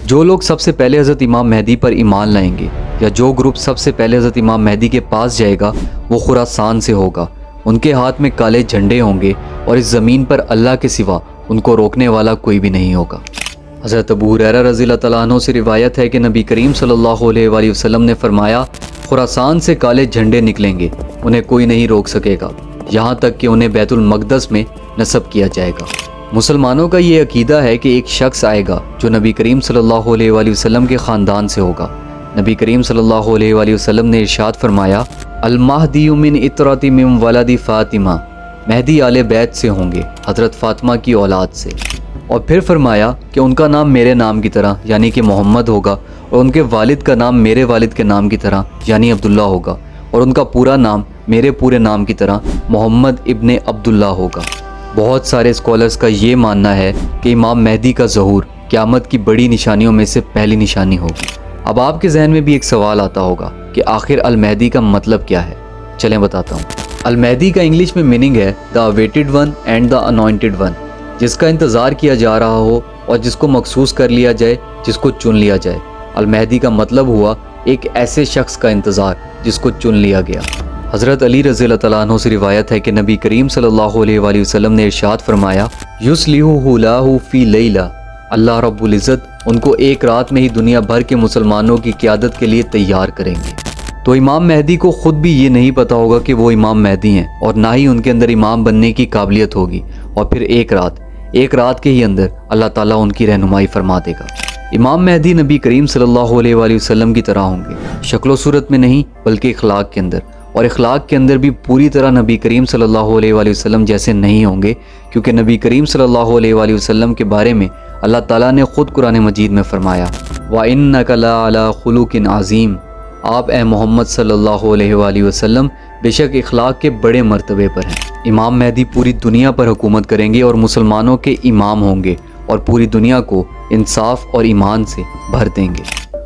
जो लोग सबसे पहले हज़रत इमाम मेहदी पर ईमान लाएंगे या जो ग्रुप सबसे पहले हज़रत इमाम मेहदी के पास जाएगा वो खुरासान से होगा। उनके हाथ में काले झंडे होंगे और इस ज़मीन पर अल्लाह के सिवा उनको रोकने वाला कोई भी नहीं होगा। हज़रत अबू हुरैरा रज़ियल्लाहु तआला अन्हु से रिवायत है कि नबी करीम सल्लल्लाहु अलैहि वसल्लम ने फरमाया, खुरासान से काले झंडे निकलेंगे, उन्हें कोई नहीं रोक सकेगा यहाँ तक कि उन्हें बैतुल मक़दस में नस्ब किया जाएगा। मुसलमानों का ये अकीदा है कि एक शख्स आएगा जो नबी करीम सल्लल्लाहु अलैहि वसल्लम के ख़ानदान से होगा। नबी करीम सल्लल्लाहु अलैहि वसल्लम ने इरशाद फरमाया, अल महदी मिन इतरती मिन वलदी फ़ातिमा, मेहदी आले बैत से होंगे, हज़रत फ़ातिमा की औलाद से। और फिर फरमाया कि उनका नाम मेरे नाम की तरह यानी कि मोहम्मद होगा और उनके वालिद का नाम मेरे वालिद के नाम की तरह यानी अब्दुल्ला होगा और उनका पूरा नाम मेरे पूरे नाम की तरह मोहम्मद इब्ने अब्दुल्ला होगा। बहुत सारे स्कॉलर्स का ये मानना है कि इमाम मेहदी का ज़हूर क़यामत की बड़ी निशानियों में से पहली निशानी होगी। अब आपके जहन में भी एक सवाल आता होगा कि आखिर अल मेहदी का मतलब क्या है। चलें बताता हूँ। अल मेहदी का इंग्लिश में मीनिंग है the awaited one and the anointed one, जिसका इंतज़ार किया जा रहा हो और जिसको मखसूस कर लिया जाए, जिसको चुन लिया जाए। अल मेहदी का मतलब हुआ एक ऐसे शख्स का इंतज़ार जिसको चुन लिया गया। हज़रत अली रज़ियल्लाहु तआला अन्हु से रिवायत है कि नबी करीम सल्लल्लाहु अलैहि वसल्लम ने इरशाद फरमाया, युस्लिहु लाहु फ़ी लैला, अल्लाह रब्बुल इज़्ज़त उनको एक रात में ही दुनिया भर के मुसलमानों की क़यादत के लिए तैयार करेंगे। तो इमाम मेहदी को ख़ुद भी ये नहीं पता होगा कि वो इमाम मेहदी हैं और ना ही उनके अंदर इमाम बनने की काबिलियत होगी, और फिर एक रात के ही अंदर अल्लाह ताला उनकी रहनुमाई फरमा देगा। इमाम मेहदी नबी करीम सल्लल्लाहु अलैहि वसल्लम की तरह होंगे, शक्लो सूरत में नहीं बल्कि इखलाक के अंदर, और इखलाक के अंदर भी पूरी तरह नबी करीम सल्लल्लाहु अलैहि वसल्लम जैसे नहीं होंगे, क्योंकि नबी करीम सल्लल्लाहु अलैहि वसल्लम के बारे में अल्लाह ताला ने ख़ुद कुरान मजीद में फरमाया, व इन्नका लअला खुलुकिन अज़ीम, आप ए मोहम्मद सल्लल्लाहु अलैहि वसल्लम बेशक इखलाक के बड़े मर्तबे पर हैं। इमाम मेहदी पूरी दुनिया पर हुकूमत करेंगे और मुसलमानों के इमाम होंगे और पूरी दुनिया को इंसाफ और ईमान से भर देंगे।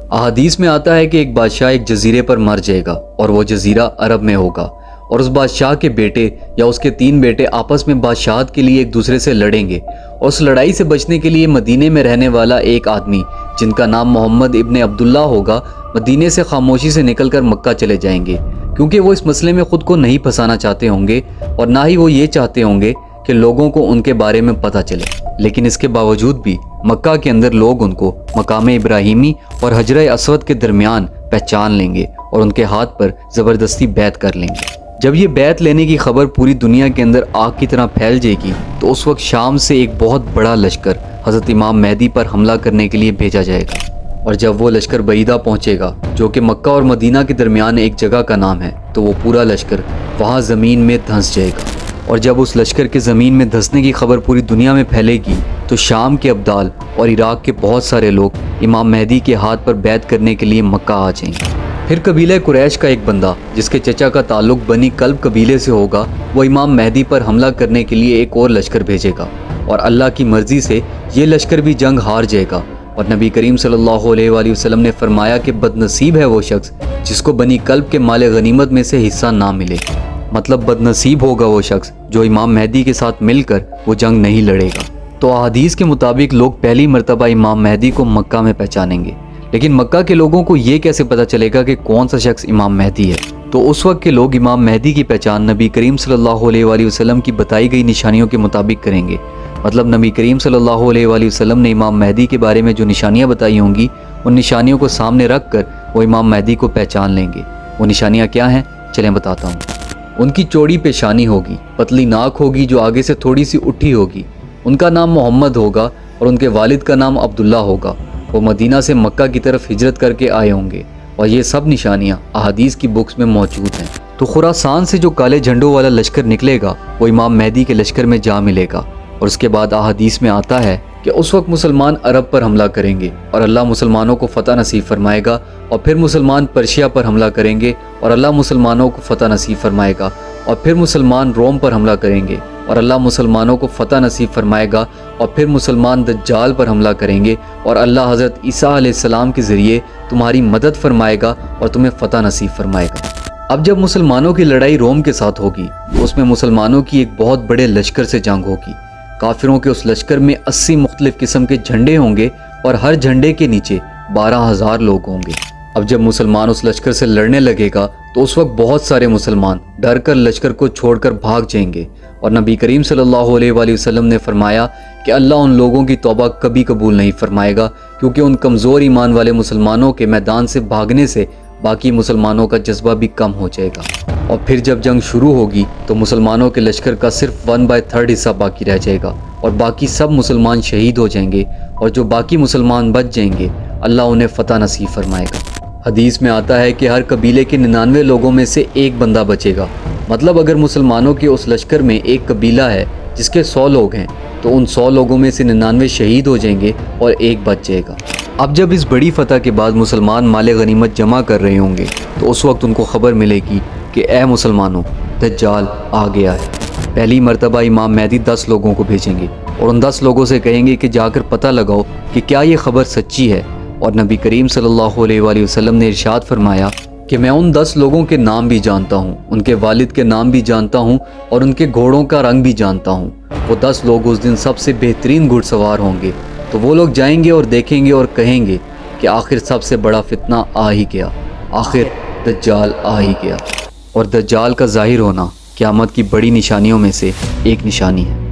अहादीस में आता है कि एक बादशाह एक जजीरे पर मर जाएगा और वो जजीरा अरब में होगा, और उस बादशाह के बेटे या उसके 3 बेटे आपस में बादशाहत के लिए एक दूसरे से लड़ेंगे, और उस लड़ाई से बचने के लिए मदीने में रहने वाला एक आदमी जिनका नाम मोहम्मद इब्ने अब्दुल्ला होगा मदीने से खामोशी से निकलकर मक्का चले जाएंगे, क्योंकि वो इस मसले में ख़ुद को नहीं फंसाना चाहते होंगे और ना ही वो ये चाहते होंगे कि लोगों को उनके बारे में पता चले। लेकिन इसके बावजूद भी मक्का के अंदर लोग उनको मकाम इब्राहिमी और हजर अस्वद के दरमियान पहचान लेंगे और उनके हाथ पर ज़बरदस्ती बैत कर लेंगे। जब ये बैत लेने की खबर पूरी दुनिया के अंदर आग की तरह फैल जाएगी तो उस वक्त शाम से एक बहुत बड़ा लश्कर हज़रत इमाम मेहदी पर हमला करने के लिए भेजा जाएगा, और जब वो लश्कर बईदा पहुँचेगा जो कि मक्का और मदीना के दरमियान एक जगह का नाम है, तो वो पूरा लश्कर वहाँ ज़मीन में धंस जाएगा। और जब उस लश्कर के ज़मीन में धंसने की खबर पूरी दुनिया में फैलेगी तो शाम के अब्दाल और इराक़ के बहुत सारे लोग इमाम मेहदी के हाथ पर बैत करने के लिए मक्का आ जाएंगे। फिर कबीला कुरैश का एक बंदा जिसके चचा का ताल्लुक बनी कल्ब कबीले से होगा, वो इमाम मेहदी पर हमला करने के लिए एक और लश्कर भेजेगा, और अल्लाह की मर्ज़ी से ये लश्कर भी जंग हार जाएगा। और नबी करीम सल्लल्लाहु अलैहि वसल्लम ने फरमाया कि बदनसीब है वो शख्स जिसको बनी कल्ब के माले गनीमत में से हिस्सा ना मिले। मतलब बदनसीब होगा वो शख्स जो इमाम मेहदी के साथ मिलकर वो जंग नहीं लड़ेगा। तो अहादीस के मुताबिक लोग पहली मरतबा इमाम मेहदी को मक्का में पहचानेंगे, लेकिन मक्का के लोगों को ये कैसे पता चलेगा कि कौन सा शख्स इमाम मेहदी है? तो उस वक्त के लोग इमाम मेहदी की पहचान नबी करीम सल्लल्लाहु अलैहि वसल्लम की बताई गई निशानियों के मुताबिक करेंगे। मतलब नबी करीम सल्लल्लाहु अलैहि वसल्लम ने इमाम मेहदी के बारे में जो निशानियाँ बताई होंगी, उन निशानियों को सामने रख कर वो इमाम मेहदी को पहचान लेंगे। वो निशानियाँ क्या हैं, चलें बताता हूँ। उनकी चौड़ी पेशानी होगी, पतली नाक होगी जो आगे से थोड़ी सी उठी होगी, उनका नाम मोहम्मद होगा और उनके वालिद का नाम अब्दुल्ला होगा। वो मदीना से मक्का की तरफ हिजरत करके आए होंगे, और ये सब निशानियाँ अहादीस की बुक्स में मौजूद हैं। तो खुरासान से जो काले झंडों वाला लश्कर निकलेगा वो इमाम मेहदी के लश्कर में जा मिलेगा, और उसके बाद अहादीस में आता है कि उस वक्त मुसलमान अरब पर हमला करेंगे और अल्लाह मुसलमानों को फ़तह नसीब फरमाएगा, और फिर मुसलमान पर्शिया पर हमला करेंगे और अल्लाह मुसलमानों को फ़तह नसीब फरमाएगा, और फिर मुसलमान रोम पर हमला करेंगे और अल्लाह मुसलमानों को फ़तह नसीब फरमाएगा, और फिर मुसलमान दज्जाल पर हमला करेंगे और अल्लाह हज़रत ईसा अलैहिस्सलाम के ज़रिए तुम्हारी मदद फरमाएगा और तुम्हें फ़तह नसीब फरमाएगा। अब जब मुसलमानों की लड़ाई रोम के साथ होगी तो उसमें मुसलमानों की एक बहुत बड़े लश्कर से जंग होगी। काफिरों के उस लश्कर में 80 मुख्तलिफ किस्म के झंडे होंगे और हर झंडे के नीचे 12,000 लोग होंगे। अब जब मुसलमान उस लश्कर से लड़ने लगेगा तो उस वक्त बहुत सारे मुसलमान डर कर लश्कर को छोड़कर भाग जाएंगे। और नबी करीम सल्लल्लाहु अलैहि वसल्लम ने फरमाया कि अल्लाह उन लोगों की तौबा कभी कबूल नहीं फरमाएगा, क्योंकि उन कमज़ोर ईमान वाले मुसलमानों के मैदान से भागने से बाकी मुसलमानों का जज्बा भी कम हो जाएगा। और फिर जब जंग शुरू होगी तो मुसलमानों के लश्कर का सिर्फ 1/3 हिस्सा बाकी रह जाएगा और बाकी सब मुसलमान शहीद हो जाएंगे। और जो बाकी मुसलमान बच जाएंगे अल्लाह उन्हें फ़तह नसीब फरमाएगा। हदीस में आता है कि हर कबीले के 99 लोगों में से एक बंदा बचेगा। मतलब अगर मुसलमानों के उस लश्कर में एक कबीला है जिसके 100 लोग हैं तो उन 100 लोगों में से 99 शहीद हो जाएंगे और एक बच जाएगा। अब जब इस बड़ी फतह के बाद मुसलमान माले गनीमत जमा कर रहे होंगे तो उस वक्त उनको खबर मिलेगी कि ए मुसलमानों, दज्जाल आ गया है। पहली मर्तबा इमाम मेहदी 10 लोगों को भेजेंगे और उन 10 लोगों से कहेंगे कि जाकर पता लगाओ कि क्या ये खबर सच्ची है। और नबी करीम सल्लल्लाहु अलैहि वसल्लम ने इरशाद फरमाया कि मैं उन 10 लोगों के नाम भी जानता हूँ, उनके वालिद के नाम भी जानता हूँ और उनके घोड़ों का रंग भी जानता हूँ। वो 10 लोग उस दिन सबसे बेहतरीन घुड़सवार होंगे। तो वो लोग जाएंगे और देखेंगे और कहेंगे कि आखिर सबसे बड़ा फितना आ ही गया, आखिर दज्जाल आ ही गया। और दज्जाल का ज़ाहिर होना क़यामत की बड़ी निशानियों में से एक निशानी है।